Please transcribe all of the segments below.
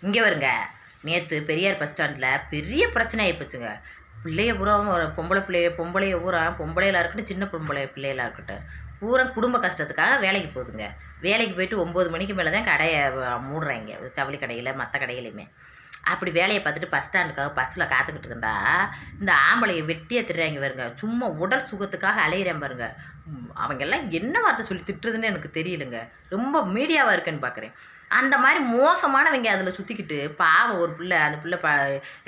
இங்கே வருங்க. நேற்று பெரியார் பஸ் ஸ்டாண்டில் பெரிய பிரச்சனை ஆகிப்போச்சுங்க. பிள்ளைய பூரா பொம்பளைய பூரா பொம்பளையில இருக்கட்டும், சின்ன பிள்ளைகளாக இருக்கட்டும், பூரா குடும்ப கஷ்டத்துக்காக வேலைக்கு போகுதுங்க. வேலைக்கு போயிட்டு 9 மணிக்கு மேலே தான் கடையை மூடுறாங்க, ஜவுளி கடையில் மற்ற கடையிலையுமே. அப்படி வேலையை பார்த்துட்டு பஸ் ஸ்டாண்டுக்காக பஸ்ஸில் காத்துக்கிட்டு இருந்தா இந்த ஆம்பளையை வெட்டியே திட்டுறாங்க பாருங்க. சும்மா உடல் சுகத்துக்காக அலையிறேன் பாருங்க. அவங்கெல்லாம் என்ன வார்த்தை சொல்லி திட்டுறதுன்னு எனக்கு தெரியலைங்க. ரொம்ப மீடியாவாக இருக்குன்னு பார்க்குறேன். அந்த மாதிரி மோசமானவங்க அதில் சுற்றிக்கிட்டு பாவம் ஒரு பிள்ளை, அந்த பிள்ளை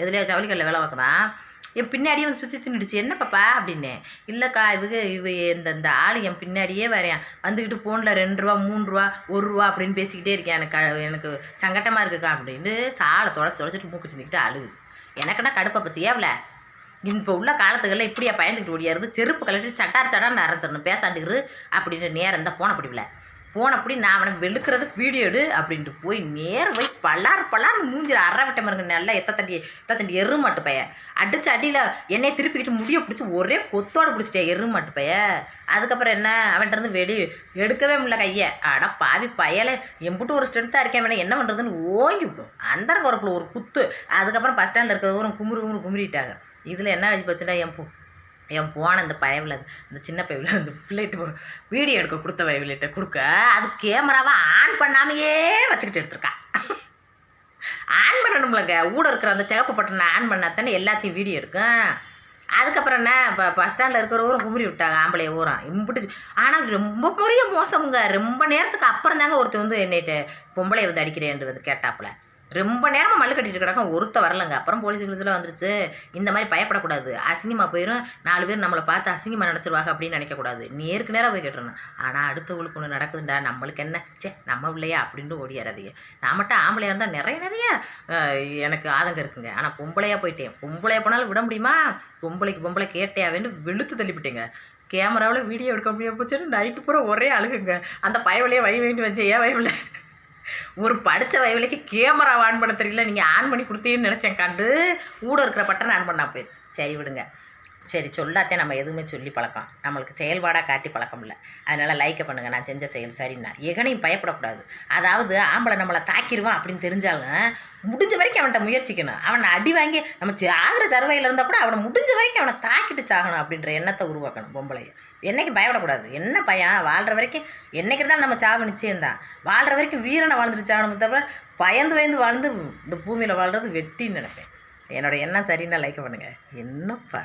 எதுலையோ ஜவுளிக்கல்ல வேலை பார்க்குறான். என் பின்னாடியே வந்து சுற்றி தின்னுடுச்சு. என்ன பாப்பா அப்படின்னு. இல்லைக்கா இந்த ஆள் என் பின்னாடியே வரையான், வந்துக்கிட்டு ஃபோனில் 2 ரூபா 3 ரூபா 1 ரூபா அப்படின்னு பேசிக்கிட்டே இருக்கேன். எனக்கு சங்கட்டமாக இருக்குக்கா அப்படின்னு சாலை தொலைச்சிட்டு மூக்கு சிந்திக்கிட்டு அழுகுது. எனக்குன்னா கடுப்பை பச்சு ஏவல. இப்போ உள்ள காலத்துக்கெல்லாம் இப்படியா பயந்துக்கிட்டு ஓடியாருது. செருப்பு கலட்டி சட்டார்னு அரைச்சிடணும் பேசாண்டுரு அப்படின்னு நேரம் இருந்தால் போன பிடிவில போனப்படி நான் அவனுக்கு வெளுக்கிறது வீடியோ எடு அப்படின்ட்டு போய் நேரம் போய் பல்லாறு மூஞ்சில் அரை விட்ட மருங்க. நல்லா எத்தத்தண்டி எருமாட்டு பைய அடிச்சு அடியில் என்னையை திருப்பிக்கிட்டு முடிய பிடிச்சி ஒரே கொத்தோடு பிடிச்சிட்டே எருமாட்டு பைய. அதுக்கப்புறம் என்ன அவன்கிட்ட வெடி எடுக்கவே முடியல கையை. அட பாவி பயலை எம்பிட்டு ஒரு ஸ்ட்ரென்த்தாக இருக்கேன், வேணா என்ன பண்ணுறதுன்னு ஓங்கி விடும். அந்த குறப்பில் ஒரு குத்து. அதுக்கப்புறம் பஸ் ஸ்டாண்டில் இருக்கிறவரும் குமுறிட்டாங்க. இதில் என்ன ஆச்சு போச்சுன்னா என் போன இந்த பயவில் இந்த சின்ன பயவில் இந்த பிள்ளைகிட்ட வீடியோ எடுக்க கொடுத்த பயவில்கிட்ட கொடுக்க அது கேமராவை ஆன் பண்ணாமையே வச்சுக்கிட்டு எடுத்துருக்கான். ஆன் பண்ணணும்லங்க. ஊட இருக்கிற அந்த சிகப்பு பட்டனை ஆன் பண்ணாதானே எல்லாத்தையும் வீடியோ எடுக்கும். அதுக்கப்புறம் என்ன இப்போ பஸ் ஸ்டாண்டில் இருக்கிறவரும் குமுறி விட்டாங்க ஆம்பளைய ஊரம் இம்பிட்டு. ஆனால் ரொம்ப முறைய மோசமுங்க. ரொம்ப நேரத்துக்கு அப்புறம் தாங்க ஒருத்தர் வந்து என்னைட்டு பொம்பளை வந்து அடிக்கிறேன் வந்து கேட்டாப்புல. ரொம்ப நேரமாக மல்லு கட்டிட்டு கிடக்கும், ஒருத்த வரலங்க. அப்புறம் போலீஸுலாம் வந்துருச்சு. இந்த மாதிரி பயப்படக்கூடாது. அசிங்கமாக போயிடும், 4 பேர் நம்மளை பார்த்து அசிங்கமாக நினச்சிருவாங்க அப்படின்னு நினைக்கக்கூடாது. நேருக்கு நேராக போய் கேட்டுறணும். ஆனால் அடுத்தவங்களுக்கு ஒன்று நடக்குதுண்டா, நம்மளுக்கு என்ன நம்ம பிள்ளையா அப்படின்ட்டு ஓடியாராதீங்க. நான் மட்டும் ஆம்பளையாக இருந்தால் நிறைய எனக்கு ஆதங்கம் இருக்குங்க. ஆனால் பொம்பளையாக போயிட்டேன். பொம்பளையா போனாலும் விட முடியுமா? பொம்பளை கேட்டையா வேண்டும் வெளுத்து தள்ளிவிட்டேங்க. கேமராவில் வீடியோ எடுக்க முடியாமல் போச்சுன்னு நைட்டு பூரா ஒரே அழுகுங்க. அந்த பயவிலையே வேண்டி வச்சேன். ஏன் வயவில் ஒரு படித்த வயவிலைக்கு கேமரா ஆன் பண்ண தெரியல, நீங்கள் ஆன் பண்ணி கொடுத்தீங்கன்னு நினச்சேன். கண்டு கூட இருக்கிற பட்டனை ஆன் பண்ணா போயிடுச்சு. சரி விடுங்க. சரி சொல்லாத்தே நம்ம எதுவுமே சொல்லி பழக்கம், நம்மளுக்கு செயல்பாடாக காட்டி பழக்கம் இல்லை. அதனால் லைக்கை பண்ணுங்கள். நான் செஞ்ச செயல் சரின்னா எகனையும் பயப்படக்கூடாது. அதாவது ஆம்பளை நம்மளை தாக்கிடுவான் அப்படின்னு தெரிஞ்சாலும் முடிஞ்ச வரைக்கும் அவன்கிட்ட முயற்சிக்கணும். அவனை அடி வாங்கி நம்ம ஆகிற சர்வையில் இருந்தால் கூட அவனை முடிஞ்ச வரைக்கும் அவனை தாக்கிட்டு சாகணும் அப்படின்ற எண்ணத்தை உருவாக்கணும். பொம்பளையை என்றைக்கு பயப்படக்கூடாது. என்ன பயம் வாழ்கிற வரைக்கும் என்றைக்கு தான் நம்ம சாவு நிச்சயம்தான். வாழ்கிற வரைக்கும் வீரனை வாழ்ந்துட்டு சாகணும் தவிர பயந்து வாழ்ந்து இந்த பூமியில் வாழ்கிறது வெட்டின்னு நினைப்பேன். என்னோடய எண்ணம் சரின்னா லைக் பண்ணுங்கள். என்னப்பா